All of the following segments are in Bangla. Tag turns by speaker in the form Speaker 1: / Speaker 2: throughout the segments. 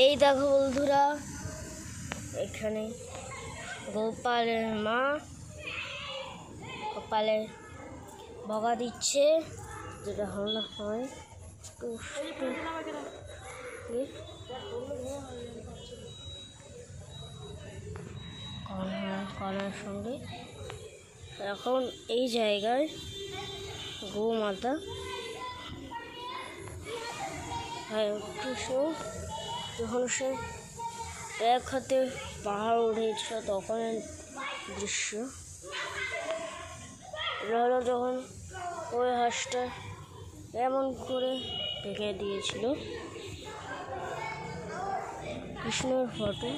Speaker 1: এই দেখো বন্ধুরা, এখানে গোপালের মা গোপালের বগা দিচ্ছে, যেটা হলো হয় কর্নার সঙ্গে। এখন এই জায়গায় গোমাতা কৃষ্ণ যখন সে এক হাতে পাহাড় উঠেছিল তখনের দৃশ্য। এটা হলো যখন ওই হাঁসটা এমন করে ভেঙে দিয়েছিল। কৃষ্ণের ফটো,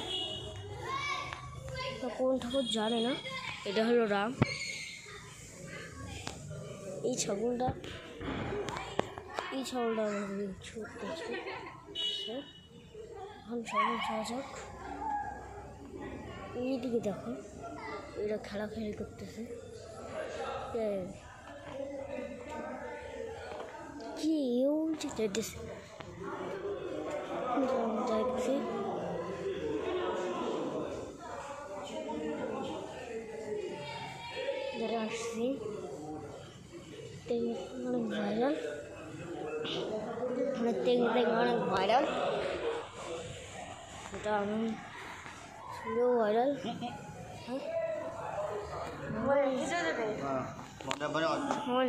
Speaker 1: কোন ঠাকুর জানে না। এটা হলো রাম। এই ছাগলটা আমাদের ছুটতেছে। এখন সবাই যাওয়া যাক। এইদিকে দেখো, এরা খেলাখেলি করতেছে। কি যাইতেছে যারা আসছি অনেক ভাইরাল, অনেক ভাইরাল। এটা আমি ছিলেও ভাইরাল। হ্যাঁ